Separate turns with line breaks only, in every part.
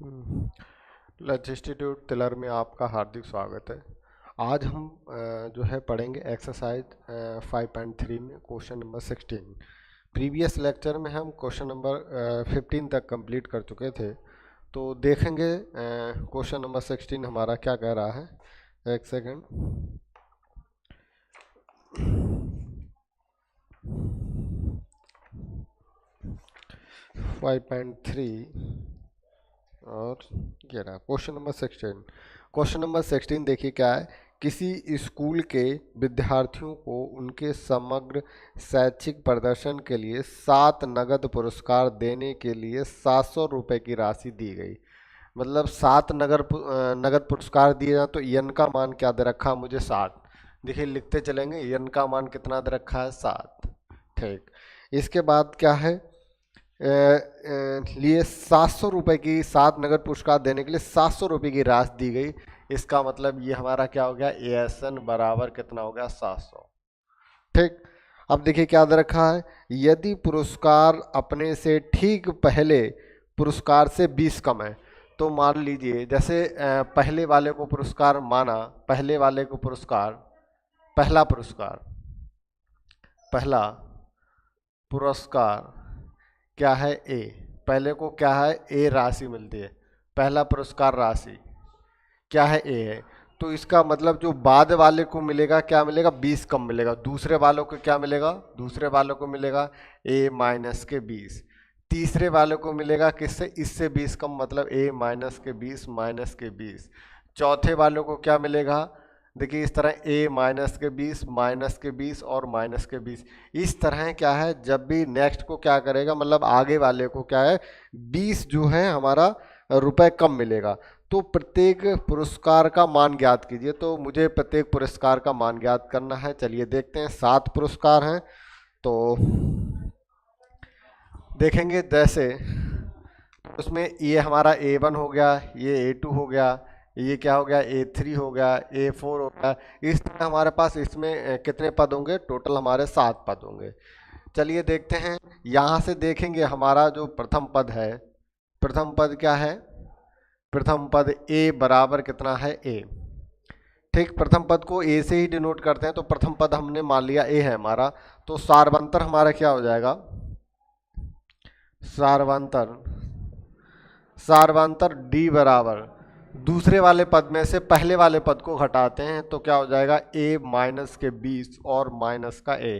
Lunch institute तिलर में आपका हार्दिक स्वागत है। आज हम जो है पढ़ेंगे एक्सरसाइज 5.3 में क्वेश्चन नंबर 16। प्रीवियस लेक्चर में हम क्वेश्चन नंबर 15 तक कंप्लीट कर चुके थे, तो देखेंगे क्वेश्चन नंबर 16 हमारा क्या कह रहा है। एक सेकेंड। 5.3 और ये रहा क्वेश्चन नंबर 16। क्वेश्चन नंबर 16 देखिए क्या है। किसी स्कूल के विद्यार्थियों को उनके समग्र शैक्षिक प्रदर्शन के लिए 7 नगद पुरस्कार देने के लिए 700 रुपये की राशि दी गई। मतलब 7 नगद पुरस्कार दिए जाए तो यन का मान क्या दे रखा है मुझे 7। देखिए लिखते चलेंगे, यन का मान कितना दे रखा है 7। ठीक, इसके बाद क्या है, लिए 700 रुपये की 7 नगद पुरस्कार देने के लिए 700 रुपये की राशि दी गई। इसका मतलब ये हमारा क्या हो गया, एएसएन बराबर कितना हो गया 700। ठीक, अब देखिए क्या दे रखा है। यदि पुरस्कार अपने से ठीक पहले पुरस्कार से 20 कम है, तो मान लीजिए जैसे पहले वाले को पुरस्कार माना, पहले वाले को पुरस्कार, पहला पुरस्कार क्या है ए, पहले को क्या है ए राशि मिलती है, पहला पुरस्कार राशि क्या है ए है। तो इसका मतलब जो बाद वाले को मिलेगा क्या मिलेगा 20 कम मिलेगा। दूसरे वालों को क्या मिलेगा, दूसरे वालों को मिलेगा ए माइनस के 20। तीसरे वाले को मिलेगा किससे, इससे 20 कम, मतलब ए माइनस के 20 माइनस के 20। चौथे वालों को क्या मिलेगा, देखिए इस तरह ए माइनस के 20 माइनस के 20 और माइनस के 20। इस तरह क्या है, जब भी नेक्स्ट को क्या करेगा, मतलब आगे वाले को क्या है 20 जो है हमारा रुपए कम मिलेगा। तो प्रत्येक पुरस्कार का मान ज्ञात कीजिए। तो मुझे प्रत्येक पुरस्कार का मान ज्ञात करना है। चलिए देखते हैं, 7 पुरस्कार हैं तो देखेंगे। जैसे उसमें ये हमारा A1 हो गया, ये A2 हो गया, ये क्या हो गया A3 हो गया, A4 हो गया। इस तरह हमारे पास इसमें कितने पद होंगे, टोटल हमारे 7 पद होंगे। चलिए देखते हैं, यहाँ से देखेंगे हमारा जो प्रथम पद है, प्रथम पद क्या है, प्रथम पद A बराबर कितना है A। ठीक, प्रथम पद को A से ही डिनोट करते हैं, तो प्रथम पद हमने मान लिया A है हमारा। तो सार्वंतर हमारा क्या हो जाएगा, सार्वंतर D बराबर, दूसरे वाले पद में से पहले वाले पद को घटाते हैं तो क्या हो जाएगा A माइनस के 20 और माइनस का A।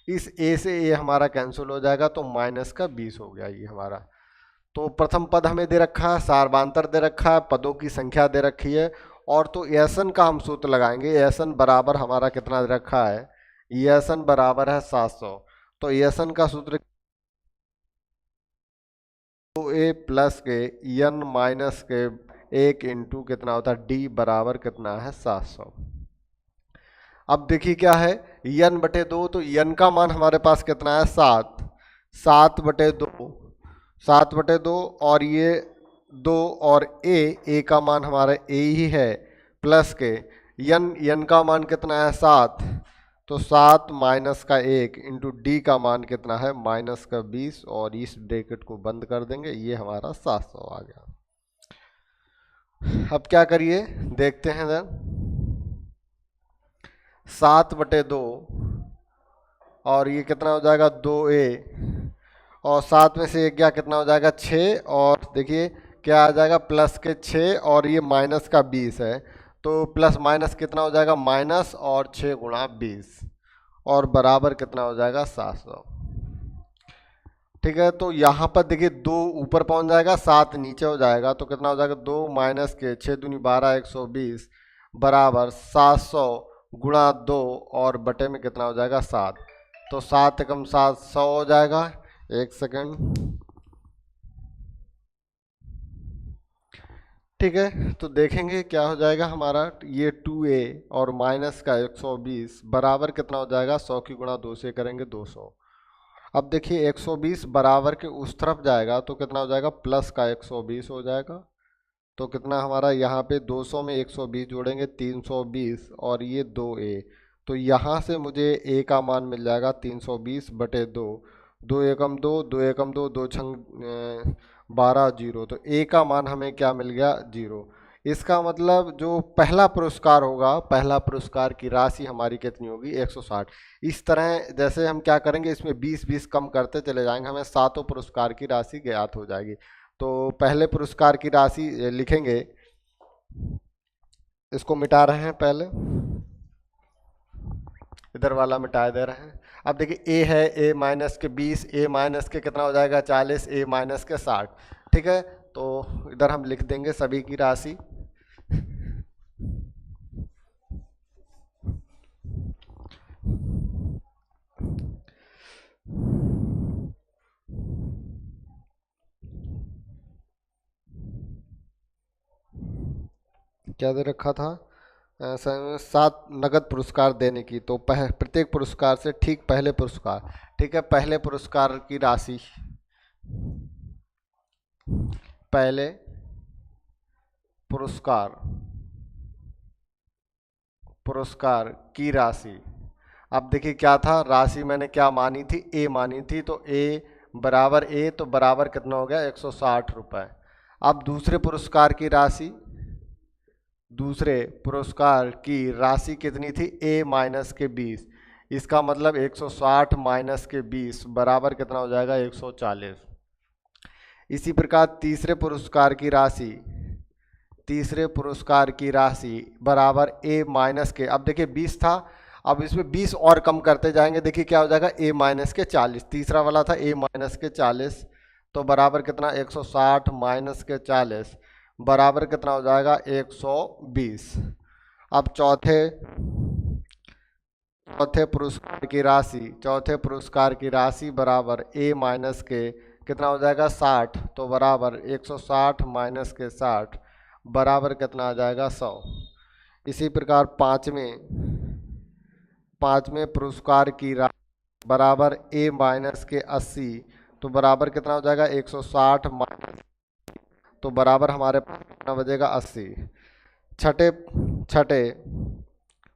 इस A से A हमारा कैंसिल हो जाएगा तो माइनस का 20 हो गया ये हमारा। तो प्रथम पद हमें दे रखा है, सार्वंतर दे रखा है, पदों की संख्या दे रखी है, और तो एसन का हम सूत्र लगाएंगे। एसन बराबर हमारा कितना दे रखा है, एसन बराबर है 700। तो एसन का सूत्र तो ए प्लस के एन माइनस के 1 इंटू कितना होता है डी बराबर कितना है 700। अब देखिए क्या है, एन बटे 2, तो एन का मान हमारे पास कितना है 7, 7 बटे 2, 7 बटे 2, और ये 2 और ए का मान हमारा ए ही है, प्लस के एन का मान कितना है 7, तो 7 माइनस का 1 इंटू डी का मान कितना है माइनस का 20, और इस ब्रैकेट को बंद कर देंगे, ये हमारा 700 आ गया। अब क्या करिए देखते हैं जरा, 7 बटे 2 और ये कितना हो जाएगा 2a, और 7 में से 1 गया कितना हो जाएगा 6, और देखिए क्या आ जाएगा प्लस के 6, और ये माइनस का 20 है, तो प्लस माइनस कितना हो जाएगा माइनस, और 6 गुणा 20, और बराबर कितना हो जाएगा 700। ठीक है, तो यहाँ पर देखिए 2 ऊपर पहुँच जाएगा, 7 नीचे हो जाएगा, तो कितना हो जाएगा 2 माइनस के 6 दूनी 12 120 बराबर 700 गुणा 2, और बटे में कितना हो जाएगा 7, तो 7 एकम 7 100 हो जाएगा। एक सेकंड, ठीक है, तो देखेंगे क्या हो जाएगा हमारा, ये 2a और माइनस का 120 बराबर कितना हो जाएगा 100 की गुणा 2 से करेंगे 200। अब देखिए 120 बराबर के उस तरफ जाएगा तो कितना हो जाएगा प्लस का 120 हो जाएगा, तो कितना हमारा यहाँ पे 200 में 120 जोड़ेंगे 320, और ये 2a, तो यहाँ से मुझे a का मान मिल जाएगा 320 बटे 2, 2 एकम 2, 2 एकम 2, 2 छंग 12 जीरो, तो ए का मान हमें क्या मिल गया 0। इसका मतलब जो पहला पुरस्कार होगा, पहला पुरस्कार की राशि हमारी कितनी होगी 160। इस तरह जैसे हम क्या करेंगे, इसमें 20-20 कम करते चले जाएंगे, हमें सातों पुरस्कार की राशि ज्ञात हो जाएगी। तो पहले पुरस्कार की राशि लिखेंगे, इसको मिटा रहे हैं, पहले इधर वाला मिटा दे रहे हैं। अब देखिए ए है, ए माइनस के 20, ए माइनस के कितना हो जाएगा 40, ए माइनस के 60। ठीक है, तो इधर हम लिख देंगे सभी की राशि। क्या दे रखा था, 7 नगद पुरस्कार देने की। तो प्रत्येक पुरस्कार से ठीक पहले पुरस्कार, ठीक है, पहले पुरस्कार की राशि, पहले पुरस्कार की राशि। अब देखिए क्या था, राशि मैंने क्या मानी थी, ए मानी थी, तो ए बराबर ए, तो बराबर कितना हो गया 160 रुपये। अब दूसरे पुरस्कार की राशि, दूसरे पुरस्कार की राशि कितनी थी, ए माइनस के 20। इसका मतलब 160 माइनस के 20 बराबर कितना हो जाएगा 140। इसी प्रकार तीसरे पुरस्कार की राशि, तीसरे पुरस्कार की राशि बराबर ए माइनस के, अब देखिए 20 था, अब इसमें 20 और कम करते जाएंगे, देखिए क्या हो जाएगा ए माइनस के 40। तीसरा वाला था ए माइनस के 40, तो बराबर कितना 160 माइनस के 40 बराबर कितना हो जाएगा 120। अब चौथे पुरस्कार की राशि, चौथे पुरस्कार की राशि बराबर ए माइनस के कितना हो जाएगा 60, तो बराबर 160 माइनस के 60 बराबर कितना आ जाएगा 100। इसी प्रकार पांचवें पुरस्कार की राशि बराबर ए माइनस के 80, तो बराबर कितना हो जाएगा 160 माइनस, तो बराबर हमारे पास कितना बचेगा 80। छठे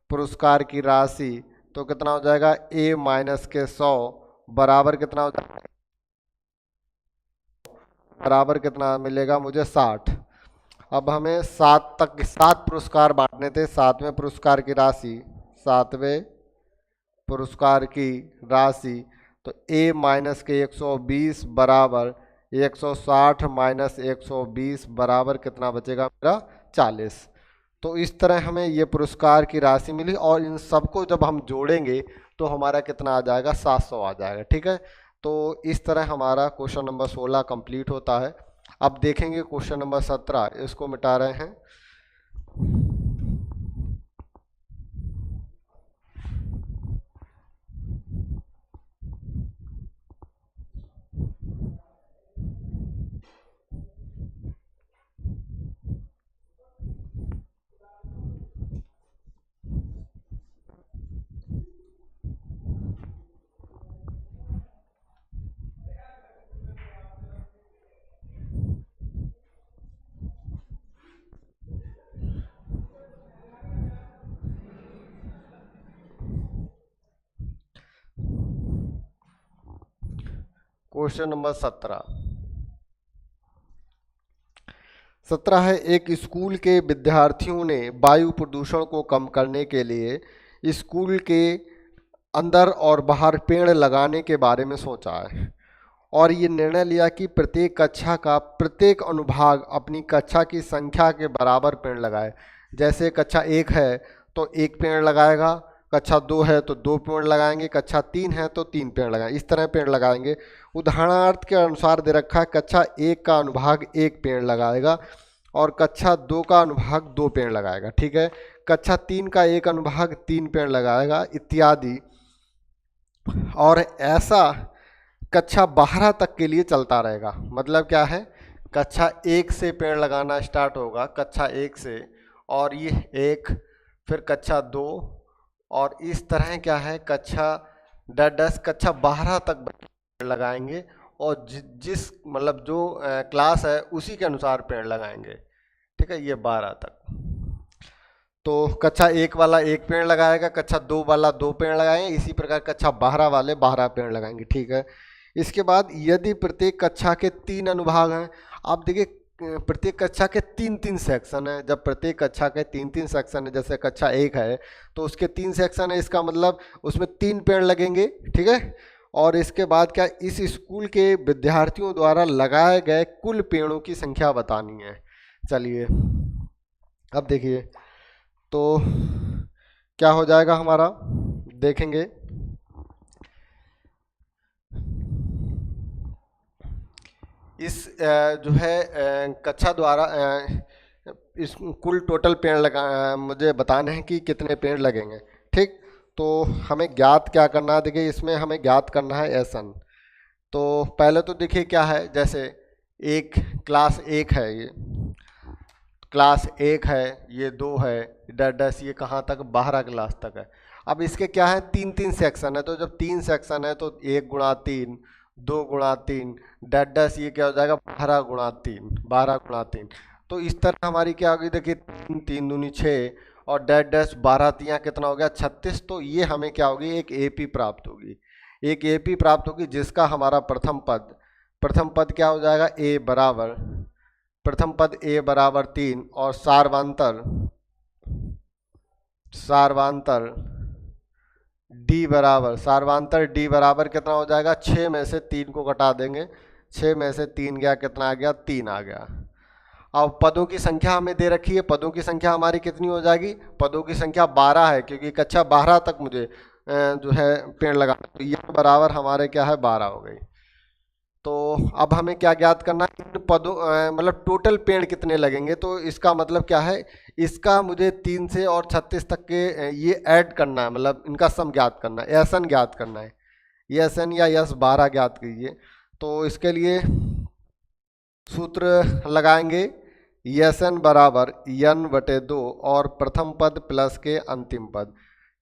पुरस्कार की राशि, तो कितना हो जाएगा ए माइनस के 100 बराबर कितना हो जाएगा, बराबर कितना मिलेगा मुझे 60। अब हमें 7 पुरस्कार बांटने थे, सातवें पुरस्कार की राशि, सातवें पुरस्कार की राशि, तो ए माइनस के 120 बराबर 160 माइनस 120 बराबर कितना बचेगा मेरा 40। तो इस तरह हमें ये पुरस्कार की राशि मिली, और इन सबको जब हम जोड़ेंगे तो हमारा कितना आ जाएगा 700 आ जाएगा। ठीक है, तो इस तरह हमारा क्वेश्चन नंबर 16 कंप्लीट होता है। अब देखेंगे क्वेश्चन नंबर 17, इसको मिटा रहे हैं। क्वेश्चन नंबर 17 है, एक स्कूल के विद्यार्थियों ने वायु प्रदूषण को कम करने के लिए स्कूल के अंदर और बाहर पेड़ लगाने के बारे में सोचा है, और ये निर्णय लिया कि प्रत्येक कक्षा का प्रत्येक अनुभाग अपनी कक्षा की संख्या के बराबर पेड़ लगाए। जैसे कक्षा 1 है तो 1 पेड़ लगाएगा, कक्षा 2 है तो 2 पेड़ लगाएंगे, कक्षा 3 है तो 3 पेड़ लगाएंगे, इस तरह पेड़ लगाएंगे। उदाहरणार्थ के अनुसार दे रखा है, कक्षा 1 का अनुभाग 1 पेड़ लगाएगा और कक्षा 2 का अनुभाग 2 पेड़ लगाएगा। ठीक है, कक्षा 3 का एक अनुभाग 3 पेड़ लगाएगा, इत्यादि। और ऐसा कक्षा 12 तक के लिए चलता रहेगा। मतलब क्या है, कक्षा 1 से पेड़ लगाना स्टार्ट होगा, कक्षा 1 से, और ये 1, फिर कक्षा 2, और इस तरह क्या है कक्षा 10 कक्षा 12 तक पेड़ लगाएंगे, और जिस मतलब जो क्लास है उसी के अनुसार पेड़ लगाएंगे। ठीक है, ये 12 तक। तो कक्षा 1 वाला 1 पेड़ लगाएगा, कक्षा 2 वाला 2 पेड़ लगाएंगे, इसी प्रकार कक्षा 12 वाले 12 पेड़ लगाएंगे। ठीक है, इसके बाद यदि प्रत्येक कक्षा के 3 अनुभाग हैं आप देखिए प्रत्येक कक्षा के 3-3 सेक्शन है। जब प्रत्येक कक्षा के 3-3 सेक्शन है, जैसे कक्षा 1 है तो उसके 3 सेक्शन है, इसका मतलब उसमें 3 पेड़ लगेंगे, ठीक है। और इसके बाद क्या, इस स्कूल के विद्यार्थियों द्वारा लगाए गए कुल पेड़ों की संख्या बतानी है। चलिए अब देखिए तो क्या हो जाएगा हमारा, देखेंगे। इस जो है कक्षा द्वारा इस कुल टोटल पेड़ लगा मुझे बताने हैं कि कितने पेड़ लगेंगे, ठीक। तो हमें ज्ञात क्या करना है, देखिए इसमें हमें ज्ञात करना है एसन। तो पहले तो देखिए क्या है, जैसे एक क्लास 1 है, ये क्लास 1 है, ये 2 है, डैश ये कहाँ तक, 12 क्लास तक है। अब इसके क्या है, 3-3 सेक्शन है, तो जब 3 सेक्शन है तो 1 × 3, 2 × 3 डैश ये क्या हो जाएगा, 12 × 3, 12 × 3। तो इस तरह हमारी क्या होगी, देखिए 3 3 दूनी 6 और डैश 12 तियाँ कितना हो गया, 36। तो ये हमें क्या होगी, एक एपी प्राप्त होगी, एक एपी प्राप्त होगी, जिसका हमारा प्रथम पद क्या हो जाएगा, ए बराबर, प्रथम पद ए बराबर 3 और सार्वांतर डी बराबर कितना हो जाएगा, 6 में से 3 को घटा देंगे, 6 में से 3 गया, कितना आ गया, 3 आ गया। अब पदों की संख्या हमें दे रखी है, पदों की संख्या हमारी कितनी हो जाएगी, पदों की संख्या 12 है, क्योंकि कक्षा 12 तक मुझे जो है पेड़ लगाना, तो यह बराबर हमारे क्या है, 12 हो गई। तो अब हमें क्या ज्ञात करना है, इन पदों मतलब टोटल पेड़ कितने लगेंगे। तो इसका मतलब क्या है, इसका मुझे 3 से और 36 तक के ये ऐड करना है, मतलब इनका सम ज्ञात करना है, एस एन ज्ञात करना है, एस एन या यस 12 ज्ञात कीजिए। तो इसके लिए सूत्र लगाएंगे, एस एन बराबर n/2 और प्रथम पद प्लस के अंतिम पद,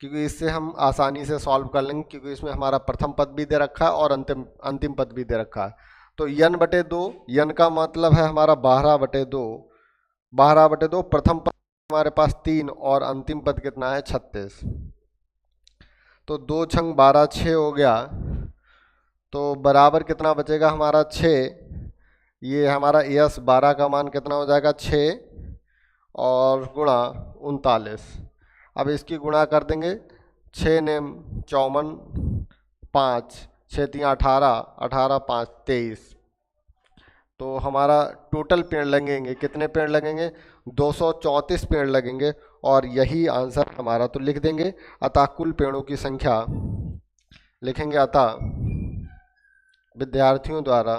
क्योंकि इससे हम आसानी से सॉल्व कर लेंगे, क्योंकि इसमें हमारा प्रथम पद भी दे रखा है और अंतिम पद भी दे रखा है। तो n/2, n का मतलब है हमारा 12/2, 12/2, प्रथम पद हमारे पास 3 और अंतिम पद कितना है, 36। तो 2 × 12 6 हो गया, तो बराबर कितना बचेगा हमारा 6। ये हमारा एस 12 का मान कितना हो जाएगा, 6 और गुणा 39। अब इसकी गुणा कर देंगे, 6 नेम 54, 5 6 3 18, 18 5 23। तो हमारा टोटल पेड़ लगेंगे, कितने पेड़ लगेंगे, 234 पेड़ लगेंगे, और यही आंसर हमारा। तो लिख देंगे, अतः कुल पेड़ों की संख्या लिखेंगे, अतः विद्यार्थियों द्वारा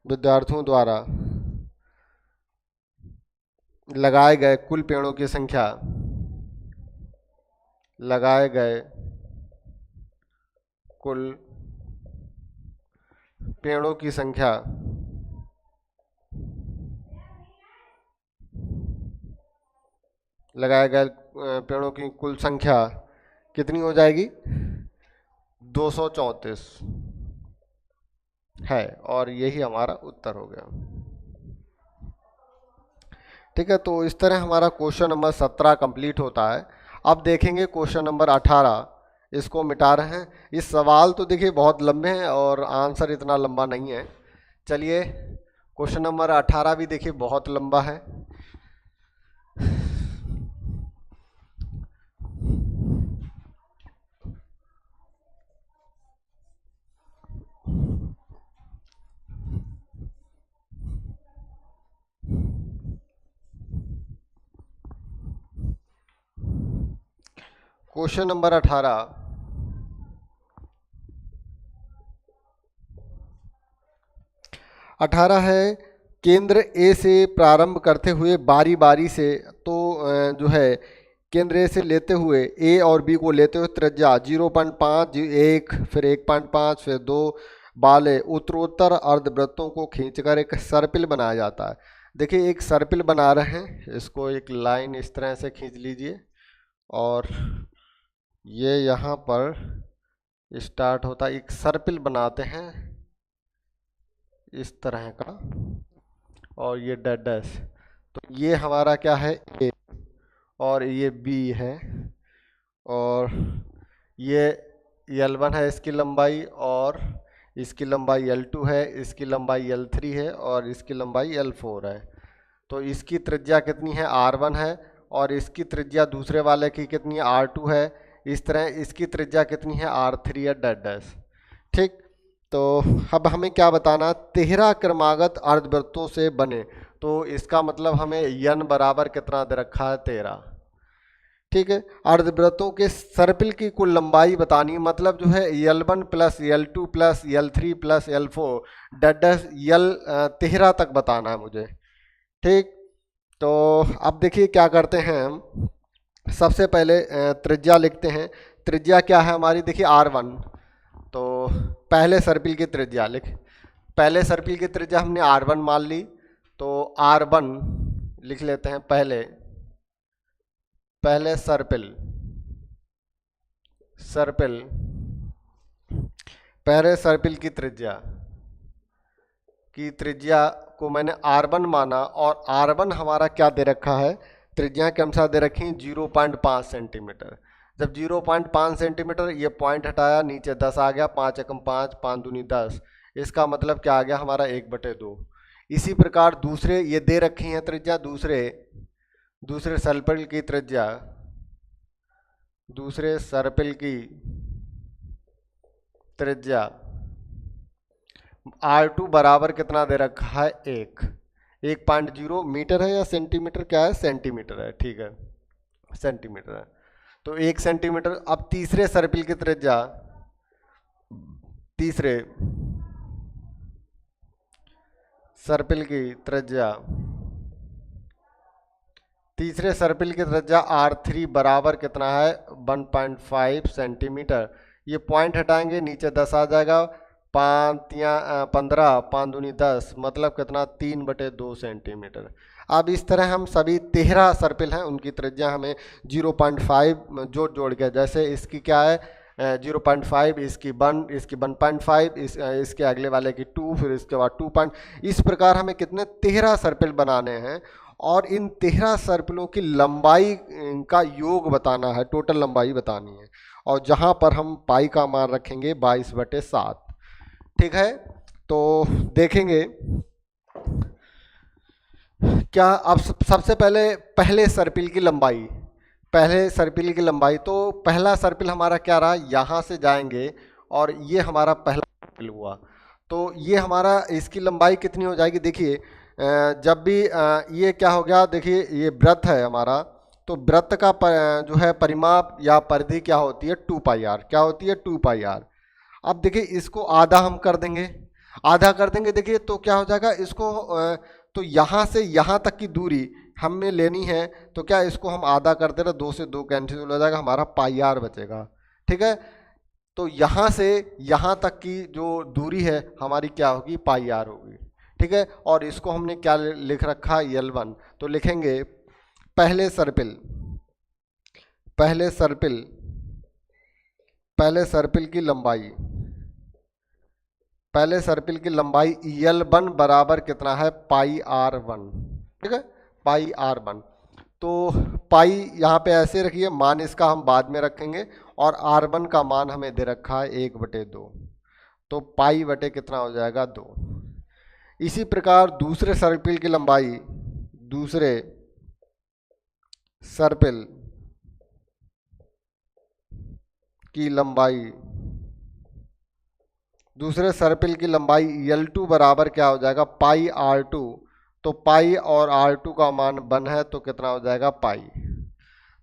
विद्यार्थियों द्वारा लगाए गए कुल पेड़ों की संख्या, लगाए गए कुल पेड़ों की संख्या लगाए गए पेड़ों की कुल संख्या कितनी हो जाएगी, 234 है, और यही हमारा उत्तर हो गया। ठीक है, तो इस तरह हमारा क्वेश्चन नंबर 17 कंप्लीट होता है। अब देखेंगे क्वेश्चन नंबर 18, इसको मिटा रहे हैं। इस सवाल तो देखिए बहुत लंबे हैं और आंसर इतना लंबा नहीं है। चलिए क्वेश्चन नंबर 18 भी देखिए बहुत लंबा है। क्वेश्चन नंबर 18 है, केंद्र ए से प्रारंभ करते हुए बारी बारी से, तो जो है केंद्र ए से लेते हुए ए और बी को लेते हुए त्रिज्या 0.5, 1, फिर 1.5, फिर 2 वाले उत्तरोत्तर अर्धवृत्तों को खींचकर एक सर्पिल बनाया जाता है। देखिए एक सर्पिल बना रहे हैं, इसको एक लाइन इस तरह से खींच लीजिए, और ये यहाँ पर स्टार्ट होता है, एक सर्पिल बनाते हैं इस तरह का, और ये डैश। तो ये हमारा क्या है, ए, और ये बी है, और ये L1 है इसकी लंबाई, और इसकी लंबाई L2 है, इसकी लंबाई L3 है, और इसकी लंबाई L4 है। तो इसकी त्रिज्या कितनी है, R1 है, और इसकी त्रिज्या दूसरे वाले की कितनी है, R2 है। इस तरह इसकी त्रिज्या कितनी है, R3 है डैश डैश। ठीक, तो अब हमें क्या बताना, 13 क्रमागत अर्धवृत्तों से बने। तो इसका मतलब हमें n बराबर कितना दे रखा है, 13। ठीक है, अर्धवृत्तों के सर्पिल की कुल लंबाई बतानी है, मतलब जो है L1 plus L2 plus L3 plus L4 dash L 13 तक बताना है मुझे। ठीक, तो अब देखिए क्या करते हैं हम, सबसे पहले त्रिज्या लिखते हैं। त्रिज्या क्या है हमारी, देखिए R1। तो पहले सर्पिल की त्रिज्या पहले सर्पिल की त्रिज्या हमने R1 मान ली, तो R1 लिख लेते हैं। पहले सर्पिल पहले सर्पिल की त्रिज्या को मैंने R1 माना, और R1 हमारा क्या दे रखा है, त्रिज्या के अनुसार दे रखी 0.5 सेंटीमीटर। जब 0.5 सेंटीमीटर, ये पॉइंट हटाया, नीचे 10 आ गया, 5 एकम 5, 5 दूनी 10। इसका मतलब क्या आ गया हमारा, 1/2। इसी प्रकार दूसरे ये दे रखी है त्रिज्या, दूसरे सर्पिल की त्रिज्या, दूसरे सर्पिल की त्रिज्या R2 बराबर कितना दे रखा है, 1.0 मीटर है या सेंटीमीटर, क्या है, सेंटीमीटर है। ठीक है, सेंटीमीटर है, तो 1 सेंटीमीटर। अब तीसरे सर्पिल की त्रिज्या, तीसरे सर्पिल की त्रिज्या तीसरे सर्पिल की त्रिज्या R3 बराबर कितना है, 1.5 सेंटीमीटर। ये पॉइंट हटाएंगे, नीचे 10 आ जाएगा, 5 या 15, 5 दूनी 10, मतलब कितना, 3/2 सेंटीमीटर। अब इस तरह हम सभी 13 सर्पिल हैं, उनकी त्रिज्या हमें 0.5 जोड़ के, जैसे इसकी क्या है 0.5, इसकी 1, इसकी 1.5, इसके अगले वाले की 2, फिर इसके बाद 2 इस प्रकार हमें कितने 13 सर्पिल बनाने हैं, और इन 13 सर्पिलों की लंबाई का योग बताना है, टोटल लंबाई बतानी है, और जहां पर हम पाई का मान रखेंगे 22/7। ठीक है, तो देखेंगे क्या। अब सबसे पहले सर्पिल की लंबाई, तो पहला सर्पिल हमारा क्या रहा, यहाँ से जाएंगे, और ये हमारा पहला सर्पिल हुआ। तो ये हमारा, इसकी लंबाई कितनी हो जाएगी, देखिए जब भी ये क्या हो गया, देखिए ये वृत्त है हमारा, तो वृत्त का जो है परिमाप या परिधि क्या होती है, 2πr। क्या होती है, 2πr। अब देखिए इसको आधा हम कर देंगे, देखिए तो क्या हो जाएगा, इसको तो यहाँ से यहाँ तक की दूरी हमें लेनी है, तो क्या इसको हम आधा कर दे रहे, 2 से 2 कैंसिल हो जाएगा, हमारा πr बचेगा। ठीक है, तो यहाँ से यहाँ तक की जो दूरी है हमारी क्या होगी, πr होगी। ठीक है, और इसको हमने क्या लिख रखा, L1। तो लिखेंगे पहले सर्पिल की लंबाई, L1 बराबर कितना है, πr1। ठीक है, πr1। तो पाई यहाँ पे ऐसे रखिए, मान इसका हम बाद में रखेंगे, और R1 का मान हमें दे रखा है 1/2। तो पाई बटे कितना हो जाएगा, 2। इसी प्रकार दूसरे सर्पिल की लंबाई, दूसरे सर्पिल की लंबाई L2 बराबर क्या हो जाएगा, πr2। तो पाई और R2 का मान 1 है, तो कितना हो जाएगा, पाई।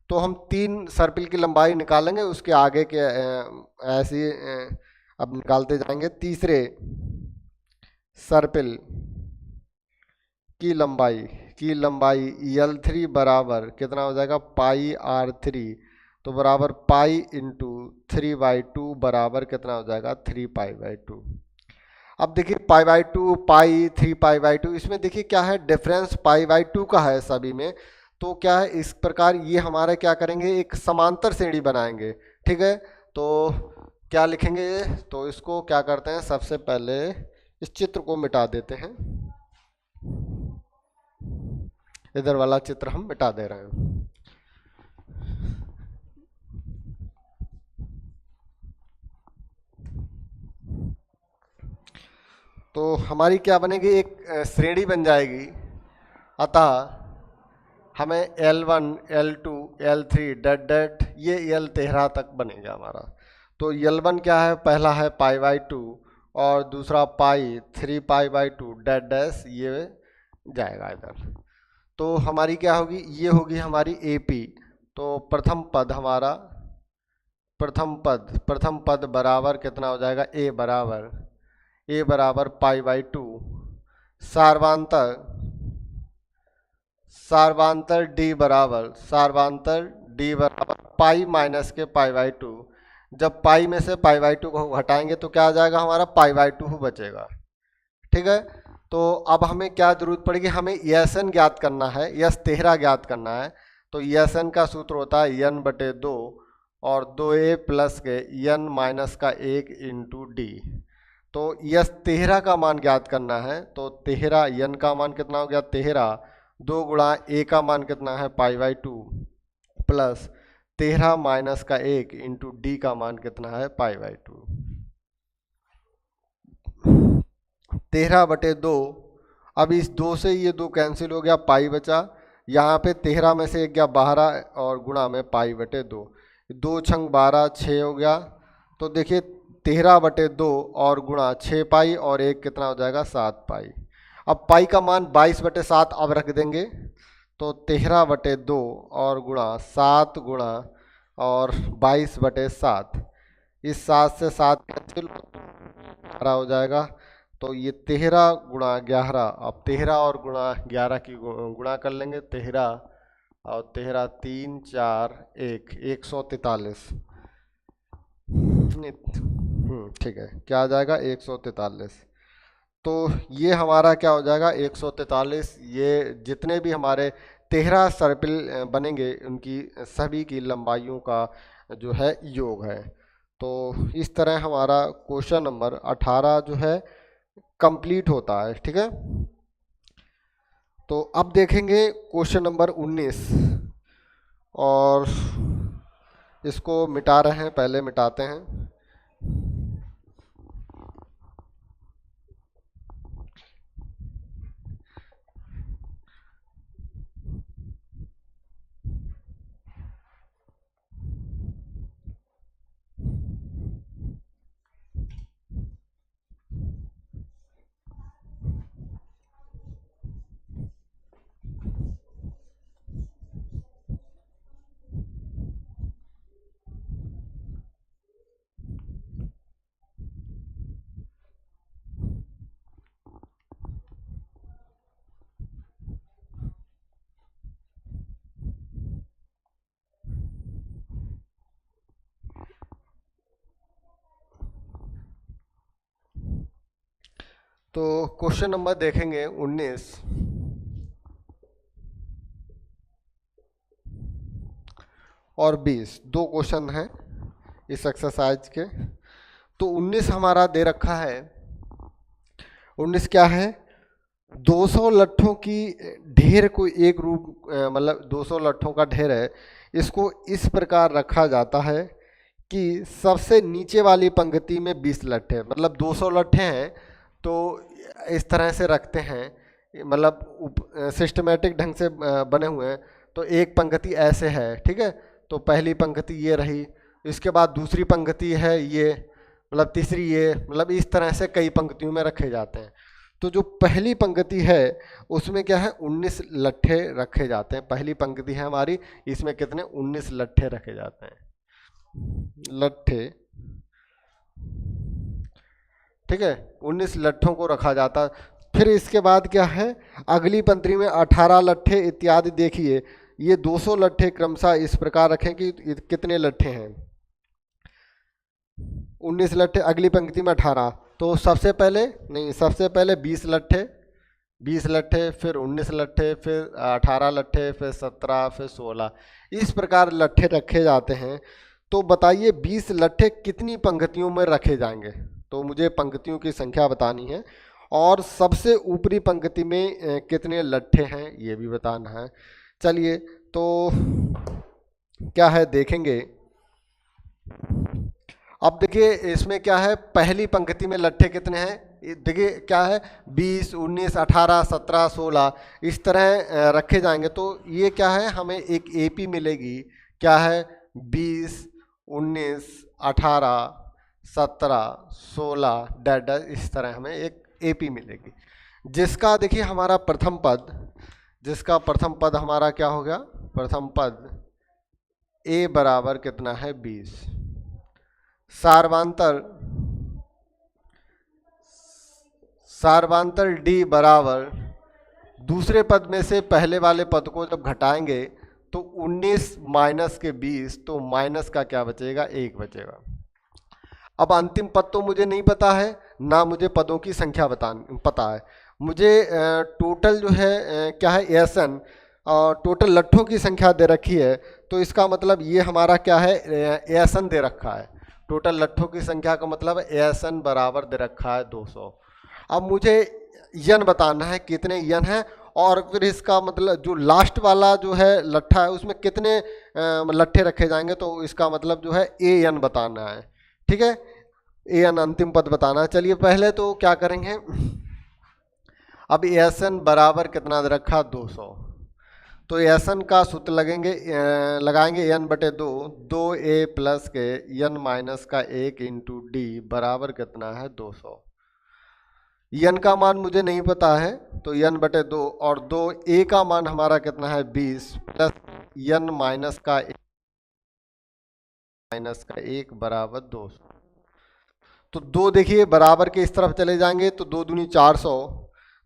तो हम 3 सर्पिल की लंबाई निकालेंगे, उसके आगे के ऐसे अब निकालते जाएंगे। तीसरे सर्पिल की लंबाई L3 बराबर कितना हो जाएगा, πr3। तो बराबर पाई इंटू 3/2 बराबर कितना हो जाएगा, 3π/2। अब देखिए π/2, पाई 3π/2, इसमें देखिए क्या है, डिफरेंस π/2 का है सभी में। तो क्या है, इस प्रकार ये हमारे क्या करेंगे, एक समांतर श्रेणी बनाएंगे। ठीक है, तो क्या लिखेंगे, तो इसको क्या करते हैं, सबसे पहले इस चित्र को मिटा देते हैं, इधर वाला चित्र हम मिटा दे रहे हैं। तो हमारी क्या बनेगी, एक श्रेणी बन जाएगी। अतः हमें L1 L2 L3 that that ये L13 तक बनेगा हमारा। तो L1 क्या है, पहला है π/2 और दूसरा पाई 3π/2 डैट डैश ये जाएगा इधर। तो हमारी क्या होगी, ये होगी हमारी AP। तो प्रथम पद बराबर कितना हो जाएगा, A बराबर π/2 सार्वांतर D बराबर पाई माइनस के π/2। जब पाई में से π/2 को घटाएंगे तो क्या आ जाएगा, हमारा π/2 बचेगा। ठीक है, तो अब हमें क्या जरूरत पड़ेगी, हमें ESN ज्ञात करना है, S13 ज्ञात करना है। तो ESN का सूत्र होता है n/2 और 2a प्लस के n माइनस का 1 इंटू डी। तो S13 का मान ज्ञात करना है। तो 13 n का मान कितना हो गया 13, 2 गुणा a का मान कितना है π/2 प्लस 13 माइनस का 1 इंटू डी का मान कितना है π/2। 13/2। अब इस 2 से ये 2 कैंसिल हो गया, पाई बचा। यहाँ पे 13 में से 1 गया 12 और गुणा में π/2, 2 छंग 12 6 हो गया। तो देखिए 13/2 और गुणा 6 पाई और 1 कितना हो जाएगा 7 पाई। अब पाई का मान 22/7 अब रख देंगे। तो 13/2 और गुणा 7 गुणा और 22/7, इस 7 से 7 कैंसिल हो जाएगा। तो ये 13 गुणा 11, अब 13 और गुणा 11 की गुणा कर लेंगे, 13 और 13 3 4 1 143। ठीक है, क्या आ जाएगा 143। तो ये हमारा क्या हो जाएगा 143। ये जितने भी हमारे 13 सर्पिल बनेंगे उनकी सभी की लंबाइयों का जो है योग है। तो इस तरह हमारा क्वेश्चन नंबर 18 जो है कंप्लीट होता है। ठीक है, तो अब देखेंगे क्वेश्चन नंबर 19 और इसको मिटा रहे हैं, पहले मिटाते हैं। तो क्वेश्चन नंबर देखेंगे 19 और 20, 2 क्वेश्चन हैं इस एक्सरसाइज के। तो 19 हमारा दे रखा है, 19 क्या है, 200 लट्ठों की ढेर को एक रूप मतलब 200 लट्ठों का ढेर है, इसको इस प्रकार रखा जाता है कि सबसे नीचे वाली पंक्ति में 20 लट्ठे, मतलब 200 लट्ठे हैं तो इस तरह से रखते हैं, मतलब सिस्टमेटिक ढंग से बने हुए हैं। तो एक पंक्ति ऐसे है, ठीक है, तो पहली पंक्ति ये रही, इसके बाद दूसरी पंक्ति है ये, मतलब तीसरी ये, मतलब इस तरह से कई पंक्तियों में रखे जाते हैं। तो जो पहली पंक्ति है उसमें क्या है 19 लट्ठे रखे जाते हैं। पहली पंक्ति है हमारी, इसमें कितने 19 लट्ठे रखे जाते हैं, लट्ठे, ठीक है, 19 लट्ठों को रखा जाता है। फिर इसके बाद क्या है, अगली पंक्ति में 18 लट्ठे इत्यादि। देखिए ये 200 लट्ठे क्रमशः इस प्रकार रखें कि कितने लट्ठे हैं, 19 लट्ठे, अगली पंक्ति में 18। तो सबसे पहले 20 लट्ठे, 20 लट्ठे, फिर 19 लट्ठे, फिर 18 लट्ठे, फिर 17, फिर 16, इस प्रकार लट्ठे रखे जाते हैं। तो बताइए 20 लट्ठे कितनी पंक्तियों में रखे जाएंगे। तो मुझे पंक्तियों की संख्या बतानी है और सबसे ऊपरी पंक्ति में कितने लट्ठे हैं ये भी बताना है। चलिए तो क्या है देखेंगे। अब देखिए इसमें क्या है, पहली पंक्ति में लट्ठे कितने हैं, देखिए क्या है 20, 19, 18, 17, 16 इस तरह रखे जाएंगे तो ये क्या है हमें एक एपी मिलेगी। क्या है 20, 19, 18, 17, 16 डैट डैट इस तरह हमें एक एपी मिलेगी, जिसका देखिए हमारा प्रथम पद, जिसका प्रथम पद हमारा क्या हो गया, प्रथम पद ए बराबर कितना है 20। सार्वांतर सार्वांतर डी बराबर दूसरे पद में से पहले वाले पद को जब घटाएंगे तो 19 माइनस के 20 तो माइनस का क्या बचेगा 1 बचेगा। अब अंतिम पद तो मुझे नहीं पता है, ना मुझे पदों की संख्या पता है, मुझे टोटल जो है क्या है एएसएन टोटल लट्ठों की संख्या दे रखी है, तो इसका मतलब ये हमारा क्या है एएसएन दे रखा है। टोटल लट्ठों की संख्या का मतलब एएसएन बराबर दे रखा है 200। अब मुझे यन बताना है कितने यन है, और फिर इसका मतलब जो लास्ट वाला जो है लट्ठा है उसमें कितने लट्ठे रखे जाएंगे, तो इसका मतलब जो है ए एन बताना है। ठीक है, ए एन अंतिम पद बताना है। चलिए पहले तो क्या करेंगे, अब एस एन बराबर कितना दे रखा 200, तो एस एन का सूत्र लगाएंगे एन बटे 2, 2a प्लस के एन माइनस का 1 इंटू डी बराबर कितना है 200। एन का मान मुझे नहीं पता है तो एन बटे 2 और 2a का मान हमारा कितना है 20 प्लस एन माइनस का 1 बराबर 200। तो 2 देखिए बराबर के इस तरफ चले जाएंगे तो 2 दूनी 400,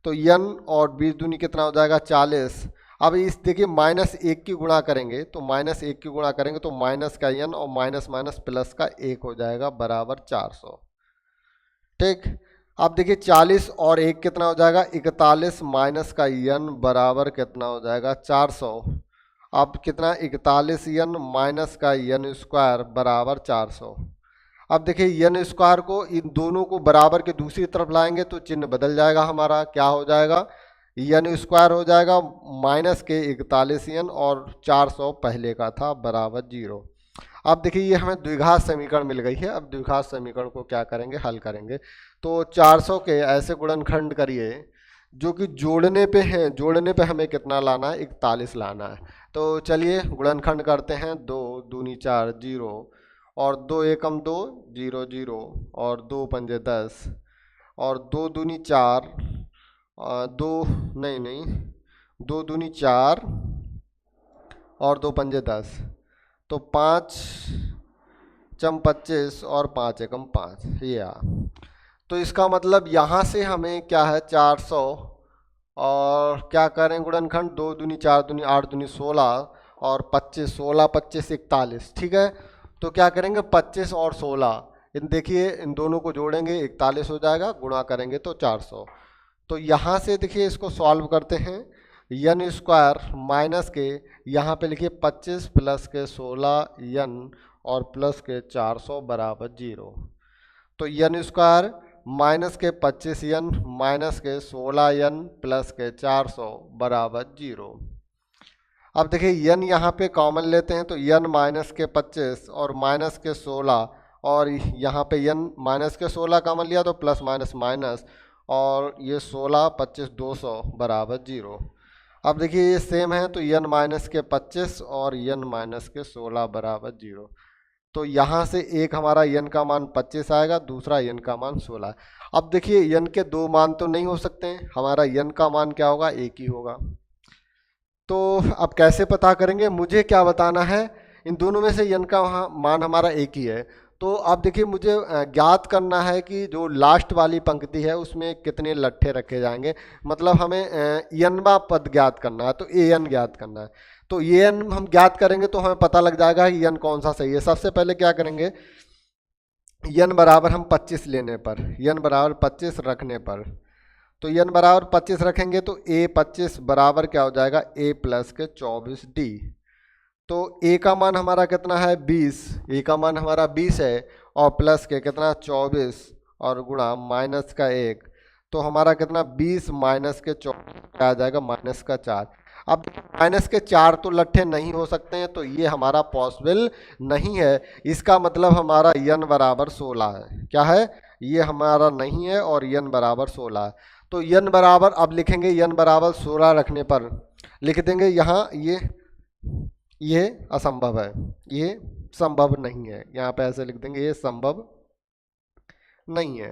तो एन और 20 दूनी कितना हो जाएगा 40। अब इस देखिए -1 की गुणा करेंगे तो -1 की गुणा करेंगे तो माइनस का एन और माइनस माइनस प्लस का 1 हो जाएगा बराबर 400। ठीक, अब देखिए 40 और 1 कितना हो जाएगा 41 माइनस का एन बराबर कितना हो जाएगा 400। अब कितना 41 एन माइनस का एन स्क्वायर बराबर 400। अब देखिए एन स्क्वायर को इन दोनों को बराबर के दूसरी तरफ लाएंगे तो चिन्ह बदल जाएगा हमारा, क्या हो जाएगा एन स्क्वायर हो जाएगा माइनस के 41 एन और 400 पहले का था बराबर 0। अब देखिए ये हमें द्विघात समीकरण मिल गई है। अब द्विघात समीकरण को क्या करेंगे, हल करेंगे। तो 400 के ऐसे गुणनखंड करिए जो कि जोड़ने पे हैं, जोड़ने पे हमें कितना लाना है 41 लाना है। तो चलिए गुणनखंड करते हैं, 2 दूनी 4 0 और 2 एकम 2 0 0 और 2 पंजे 10 और 2 दूनी 4 2 नहीं 2 दूनी 4 और 2 पंजे 10, तो 5 चम 25 और 5 एकम 5 ये आ। तो इसका मतलब यहाँ से हमें क्या है 400 और क्या करें गुणनखंड 2 दूनी 4 दूनी 8 दूनी 16 और 25 16 25 41। ठीक है, तो क्या करेंगे 25 और 16 इन देखिए इन दोनों को जोड़ेंगे 41 हो जाएगा, गुणा करेंगे तो 400। तो यहाँ से देखिए इसको सॉल्व करते हैं, एन स्क्वायर माइनस के यहाँ पे लिखिए 25 प्लस के 16 एन और प्लस के 400 बराबर 0। तो एन स्क्वायर माइनस के 25 एन माइनस के 16 एन प्लस के 400 बराबर 0। अब देखिए एन यहाँ पे कॉमन लेते हैं तो एन माइनस के 25 और माइनस के 16 और यहाँ पे एन माइनस के 16 कॉमन लिया तो प्लस माइनस माइनस और ये 16 25 200 बराबर 0। अब देखिए ये सेम है तो एन माइनस के 25 और एन माइनस के 16 बराबर 0। तो यहाँ से एक हमारा एन का मान 25 आएगा, दूसरा एन का मान 16। अब देखिए एन के दो मान तो नहीं हो सकते हैं, हमारा एन का मान क्या होगा एक ही होगा। तो अब कैसे पता करेंगे, मुझे क्या बताना है इन दोनों में से एन का मान हमारा एक ही है। तो अब देखिए मुझे ज्ञात करना है कि जो लास्ट वाली पंक्ति है उसमें कितने लट्ठे रखे जाएंगे, मतलब हमें एनवा पद ज्ञात करना है, तो ए एन ज्ञात करना है। तो ए एन हम ज्ञात करेंगे तो हमें पता लग जाएगा कि एन कौन सा सही है। सबसे पहले क्या करेंगे, एन बराबर हम 25 लेने पर, एन बराबर 25 रखने पर, तो एन बराबर 25 रखेंगे तो ए 25 बराबर क्या हो जाएगा ए प्लस के 24 डी। तो ए का मान हमारा कितना है 20, ए का मान हमारा 20 है और प्लस के कितना 24 और गुणा माइनस का 1, तो हमारा कितना 20 माइनस के 24 आ जाएगा माइनस का 4। अब माइनस के 4 तो लट्ठे नहीं हो सकते हैं तो ये हमारा पॉसिबल नहीं है। इसका मतलब हमारा एन बराबर 16 है। क्या है, ये हमारा नहीं है और n बराबर 16 है। तो n बराबर अब लिखेंगे n बराबर 16 रखने पर लिख देंगे यहाँ ये असंभव है, ये संभव नहीं है, यहाँ पे ऐसे लिख देंगे ये संभव नहीं है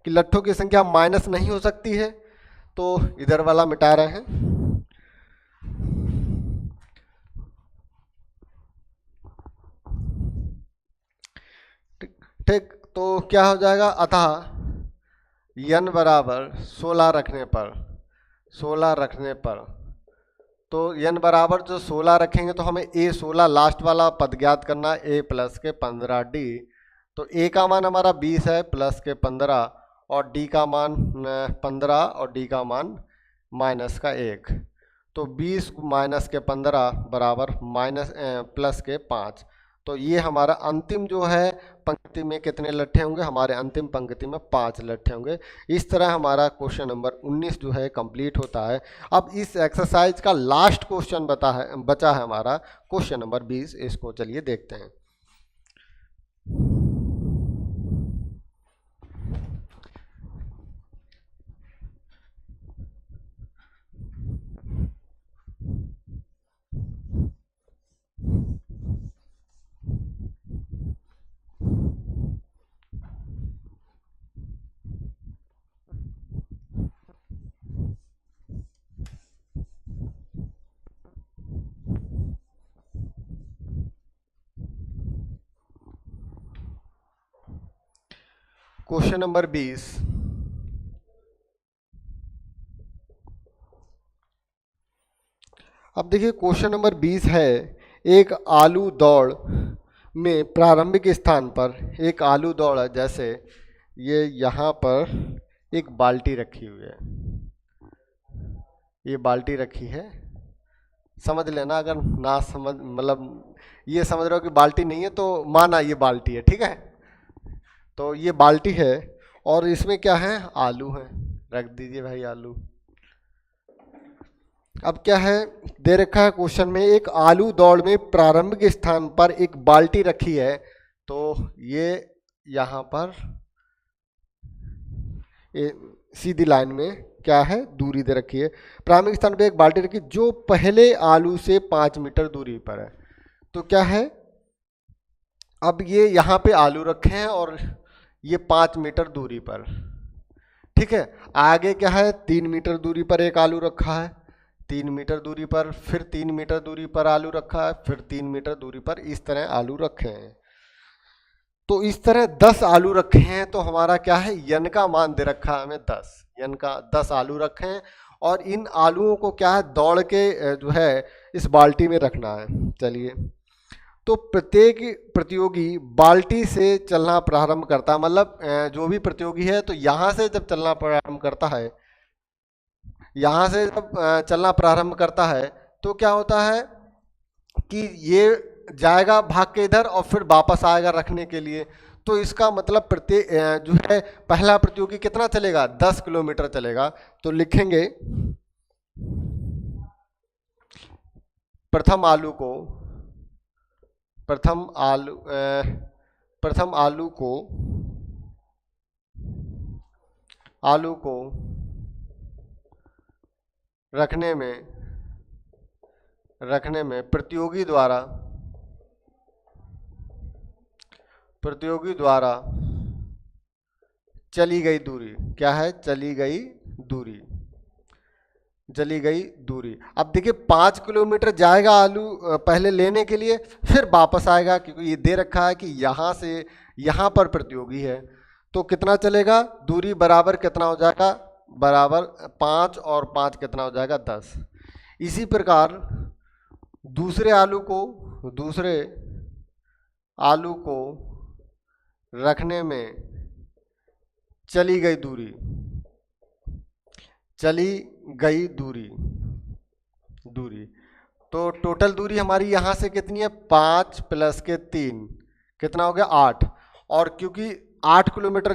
कि लट्ठों की संख्या माइनस नहीं हो सकती है, तो इधर वाला मिटा रहे हैं। ठीक, तो क्या हो जाएगा, अतः n बराबर 16 रखने पर तो n बराबर जो 16 रखेंगे तो हमें a16 लास्ट वाला पद ज्ञात करना, a प्लस के 15d। तो a का मान हमारा 20 है प्लस के 15 और d का मान 15 और d का मान माइनस का 1। तो 20 माइनस के 15 बराबर माइनस प्लस के 5। तो ये हमारा अंतिम जो है पंक्ति में कितने लट्ठे होंगे, हमारे अंतिम पंक्ति में 5 लट्ठे होंगे। इस तरह हमारा क्वेश्चन नंबर 19 जो है कंप्लीट होता है। अब इस एक्सरसाइज का लास्ट क्वेश्चन बचा है हमारा क्वेश्चन नंबर 20। इसको चलिए देखते हैं। Question number 20। अब देखिए क्वेश्चन नंबर 20 है, एक आलू दौड़ में प्रारंभिक स्थान पर एक आलू दौड़ है, जैसे ये यहाँ पर एक बाल्टी रखी हुई है, ये बाल्टी रखी है, समझ लेना, अगर ना समझ मतलब ये समझ रहे हो कि बाल्टी नहीं है तो माना ये बाल्टी है, ठीक है। तो ये बाल्टी है और इसमें क्या है, आलू है, रख दीजिए भाई आलू। अब क्या है, दे रखा है क्वेश्चन में, एक आलू दौड़ में प्रारंभिक स्थान पर एक बाल्टी रखी है। तो ये यहाँ पर सीधी लाइन में क्या है, दूरी दे रखी है, प्रारंभिक स्थान पर एक बाल्टी रखी जो पहले आलू से 5 मीटर दूरी पर है। तो क्या है, अब ये यहाँ पे आलू रखे हैं और ये 5 मीटर दूरी पर, ठीक है। आगे क्या है, 3 मीटर दूरी पर एक आलू रखा है, 3 मीटर दूरी पर, फिर 3 मीटर दूरी पर आलू रखा है, फिर 3 मीटर दूरी पर, इस तरह आलू रखे हैं। तो इस तरह 10 आलू रखे हैं। तो हमारा क्या है, यन का मान दे रखा है हमें 10, यन का 10 आलू रखे हैं और इन आलूओं को क्या है, दौड़ के जो है इस बाल्टी में रखना है। चलिए, तो प्रत्येक प्रतियोगी बाल्टी से चलना प्रारंभ करता है, मतलब जो भी प्रतियोगी है तो यहाँ से जब चलना प्रारंभ करता है, यहाँ से जब चलना प्रारंभ करता है तो क्या होता है कि ये जाएगा भाग के इधर और फिर वापस आएगा रखने के लिए। तो इसका मतलब प्रत्येक जो है पहला प्रतियोगी कितना चलेगा, 10 किलोमीटर चलेगा। तो लिखेंगे प्रथम आलू को रखने में प्रतियोगी द्वारा चली गई दूरी, क्या है, चली गई दूरी। अब देखिए 5 किलोमीटर जाएगा आलू पहले लेने के लिए, फिर वापस आएगा, क्योंकि ये दे रखा है कि यहाँ से यहाँ पर प्रतियोगी है। तो कितना चलेगा, दूरी बराबर कितना हो जाएगा, बराबर 5 और 5 कितना हो जाएगा, 10। इसी प्रकार दूसरे आलू को रखने में चली गई दूरी। तो टोटल दूरी हमारी यहाँ से कितनी है, 5 प्लस के 3 कितना हो गया, 8। और क्योंकि 8 मीटर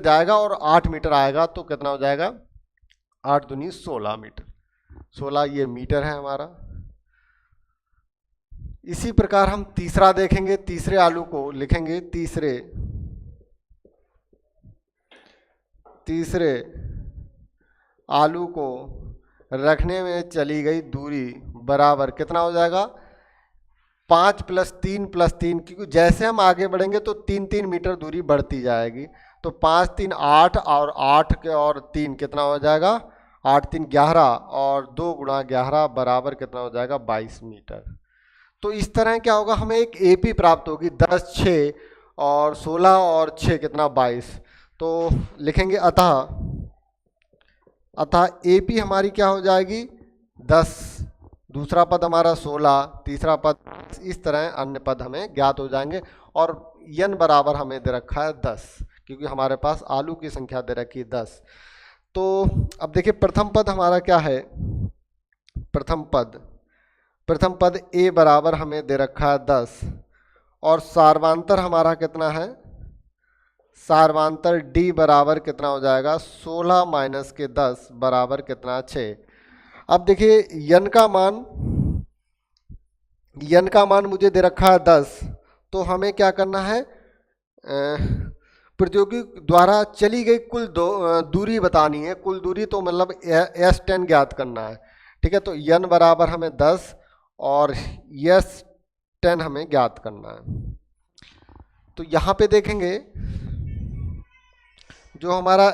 जाएगा और 8 मीटर आएगा, तो कितना हो जाएगा, 8 दूनी 16 मीटर, 16 ये मीटर है हमारा। इसी प्रकार हम तीसरा देखेंगे, तीसरे आलू को लिखेंगे, तीसरे आलू को रखने में चली गई दूरी बराबर कितना हो जाएगा 5 + 3 क्योंकि जैसे हम आगे बढ़ेंगे तो 3 मीटर दूरी बढ़ती जाएगी। तो 5 3 8 और 8 के और 3 कितना हो जाएगा 8 3 11 और 2 × 11 बराबर कितना हो जाएगा 22 मीटर। तो इस तरह क्या होगा हमें एक एपी प्राप्त होगी 10 6 और 16 और 6 कितना 22। तो लिखेंगे अतः एपी हमारी क्या हो जाएगी 10, दूसरा पद हमारा 16, तीसरा पद, इस तरह अन्य पद हमें ज्ञात हो जाएंगे। और n बराबर हमें दे रखा है 10 क्योंकि हमारे पास आलू की संख्या दे रखी है 10। तो अब देखिए प्रथम पद हमारा क्या है, प्रथम पद a बराबर हमें दे रखा है 10 और सार्वांतर हमारा कितना है, सार्वांतर d बराबर कितना हो जाएगा 16 - के 10 बराबर कितना 6। अब देखिए n का मान मुझे दे रखा है 10, तो हमें क्या करना है प्रतियोगी द्वारा चली गई कुल दूरी बतानी है, कुल दूरी तो मतलब S10 ज्ञात करना है। ठीक है, तो n बराबर हमें 10 और S10 हमें ज्ञात करना है। तो यहाँ पे देखेंगे जो हमारा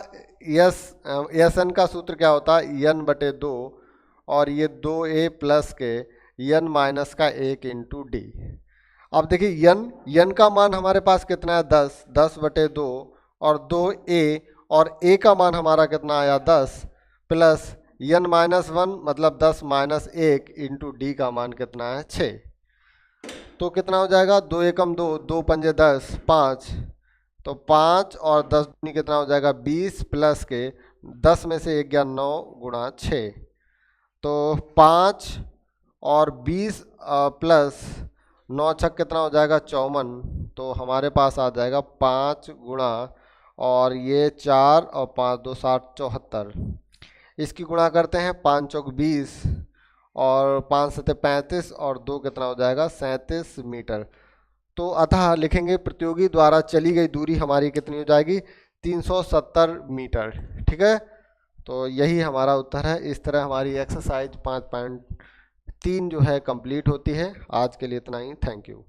SN का सूत्र क्या होता है n/2 और ये 2a प्लस के n माइनस का 1 × d। अब देखिए n का मान हमारे पास कितना है 10/2 और 2a और a का मान हमारा कितना आया 10 प्लस n-1 मतलब 10 - 1 × d का मान कितना है 6। तो कितना हो जाएगा 2 एकम 2, 2 पंजे 10, 5, तो 5 और 10 दूनी कितना हो जाएगा 20 प्लस के 10 में से 1 गया 9 × 6, तो 5 और 20 प्लस 9 छक कितना हो जाएगा 54, तो हमारे पास आ जाएगा 5 गुणा और ये 4 और 5 2 7 74। इसकी गुणा करते हैं 5 चौक 20 और 5 7 35 और 2 कितना हो जाएगा 37 मीटर। तो अतः लिखेंगे प्रतियोगी द्वारा चली गई दूरी हमारी कितनी हो जाएगी 370 मीटर। ठीक है, तो यही हमारा उत्तर है। इस तरह हमारी एक्सरसाइज 5.3 जो है कंप्लीट होती है। आज के लिए इतना ही, थैंक यू।